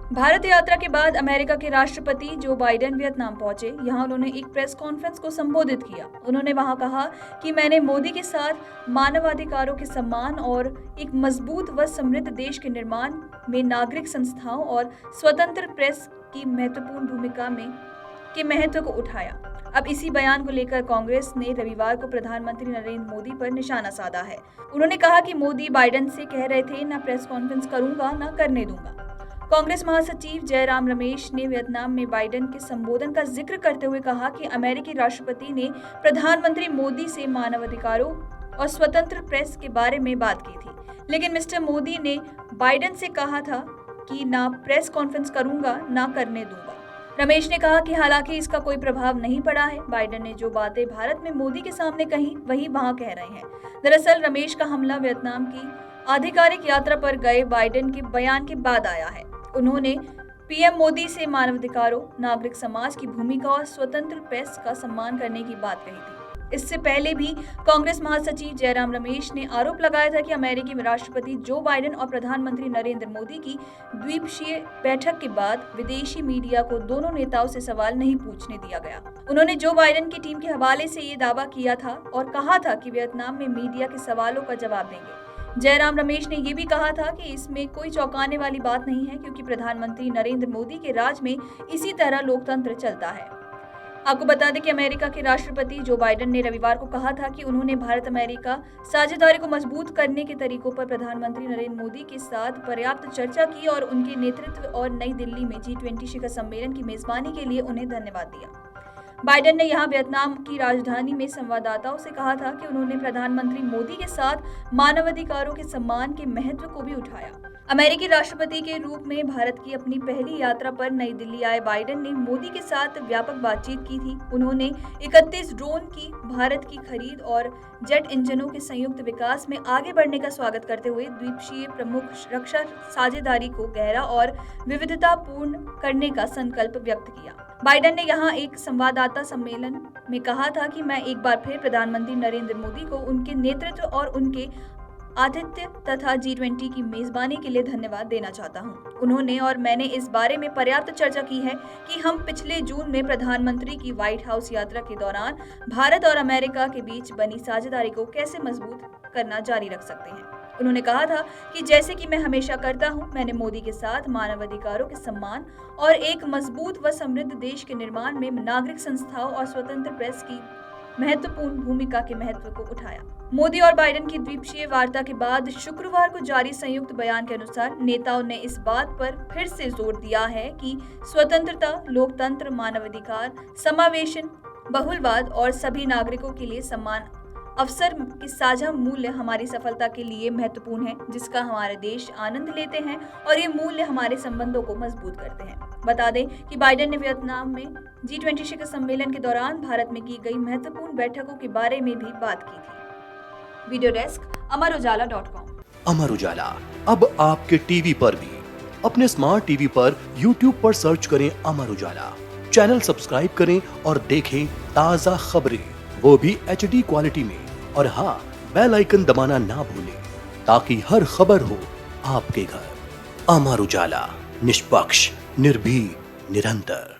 भारत यात्रा के बाद अमेरिका के राष्ट्रपति जो बाइडेन वियतनाम पहुंचे। यहां उन्होंने एक प्रेस कॉन्फ्रेंस को संबोधित किया। उन्होंने वहां कहा कि मैंने मोदी के साथ मानवाधिकारों के सम्मान और एक मजबूत व समृद्ध देश के निर्माण में नागरिक संस्थाओं और स्वतंत्र प्रेस की महत्वपूर्ण भूमिका के महत्व को उठाया। अब इसी बयान को लेकर कांग्रेस ने रविवार को प्रधानमंत्री नरेंद्र मोदी पर निशाना साधा है। उन्होंने कहा कि मोदी बाइडेन से कह रहे थे, ना प्रेस कॉन्फ्रेंस करूंगा ना करने दूंगा। कांग्रेस महासचिव जयराम रमेश ने वियतनाम में बाइडेन के संबोधन का जिक्र करते हुए कहा कि अमेरिकी राष्ट्रपति ने प्रधानमंत्री मोदी से मानवाधिकारों और स्वतंत्र प्रेस के बारे में बात की थी, लेकिन मिस्टर मोदी ने बाइडेन से कहा था कि ना प्रेस कॉन्फ्रेंस करूंगा ना करने दूंगा। रमेश ने कहा कि हालांकि इसका कोई प्रभाव नहीं पड़ा है। बाइडेन ने जो बातें भारत में मोदी के सामने कही वही वहां कह रहे हैं। दरअसल रमेश का हमला वियतनाम की आधिकारिक यात्रा पर गए बाइडेन के बयान के बाद आया है। उन्होंने पीएम मोदी से मानवाधिकारों, नागरिक समाज की भूमिका और स्वतंत्र प्रेस का सम्मान करने की बात कही थी। इससे पहले भी कांग्रेस महासचिव जयराम रमेश ने आरोप लगाया था कि अमेरिकी राष्ट्रपति जो बाइडेन और प्रधानमंत्री नरेंद्र मोदी की द्विपक्षीय बैठक के बाद विदेशी मीडिया को दोनों नेताओं से सवाल नहीं पूछने दिया गया। उन्होंने जो बाइडेन की टीम के हवाले से ये दावा किया था और कहा था कि वियतनाम में मीडिया के सवालों का जवाब देंगे। जयराम रमेश ने यह भी कहा था कि इसमें कोई चौंकाने वाली बात नहीं है, क्योंकि प्रधानमंत्री नरेंद्र मोदी के राज में इसी तरह लोकतंत्र चलता है। आपको बता दें कि अमेरिका के राष्ट्रपति जो बाइडेन ने रविवार को कहा था कि उन्होंने भारत अमेरिका साझेदारी को मजबूत करने के तरीकों पर प्रधानमंत्री नरेंद्र मोदी के साथ पर्याप्त चर्चा की और उनके नेतृत्व और नई दिल्ली में G20 शिखर सम्मेलन की मेजबानी के लिए उन्हें धन्यवाद दिया। बाइडेन ने यहां वियतनाम की राजधानी में संवाददाताओं से कहा था कि उन्होंने प्रधानमंत्री मोदी के साथ मानवाधिकारों के सम्मान के महत्व को भी उठाया। अमेरिकी राष्ट्रपति के रूप में भारत की अपनी पहली यात्रा पर नई दिल्ली आए बाइडेन ने मोदी के साथ व्यापक बातचीत की थी। उन्होंने 31 ड्रोन की भारत की खरीद और जेट इंजनों के संयुक्त विकास में आगे बढ़ने का स्वागत करते हुए द्विपक्षीय प्रमुख रक्षा साझेदारी को गहरा और विविधतापूर्ण करने का संकल्प व्यक्त किया। बाइडेन ने यहां एक संवाददाता सम्मेलन में कहा था कि मैं एक बार फिर प्रधानमंत्री नरेंद्र मोदी को उनके नेतृत्व और उनके आतिथ्य तथा G20 की मेजबानी के लिए धन्यवाद देना चाहता हूं। उन्होंने और मैंने इस बारे में पर्याप्त चर्चा की है कि हम पिछले जून में प्रधानमंत्री की व्हाइट हाउस यात्रा के दौरान भारत और अमेरिका के बीच बनी साझेदारी को कैसे मजबूत करना जारी रख सकते हैं। उन्होंने कहा था कि जैसे कि मैं हमेशा करता हूं, मैंने मोदी के साथ मानवाधिकारों के सम्मान और एक मजबूत व समृद्ध देश के निर्माण में नागरिक संस्थाओं और स्वतंत्र प्रेस की महत्वपूर्ण भूमिका के महत्व को उठाया। मोदी और बाइडेन की द्विपक्षीय वार्ता के बाद शुक्रवार को जारी संयुक्त बयान के अनुसार नेताओं ने इस बात पर फिर से जोर दिया है कि स्वतंत्रता, लोकतंत्र, मानवाधिकार, समावेशन, बहुलवाद और सभी नागरिकों के लिए समान अवसर के साझा मूल्य हमारी सफलता के लिए महत्वपूर्ण है, जिसका हमारे देश आनंद लेते हैं और ये मूल्य हमारे संबंधों को मजबूत करते हैं। बता दें कि बाइडेन ने वियतनाम में G20 शिखर सम्मेलन के दौरान भारत में की गई महत्वपूर्ण बैठकों के बारे में भी बात की थी। Video desk अमरउजाला.com। अमर उजाला अब आपके टीवी पर भी। अपने स्मार्ट टीवी पर YouTube पर सर्च करें अमर उजाला, चैनल सब्सक्राइब करें और देखें ताज़ा खबरें, वो भी HD क्वालिटी में। और हाँ, बेल आइकन दबाना ना भूलें ताकि हर खबर हो आपके घर। अमर उजाला, निष्पक्ष, निर्भीक, निरंतर।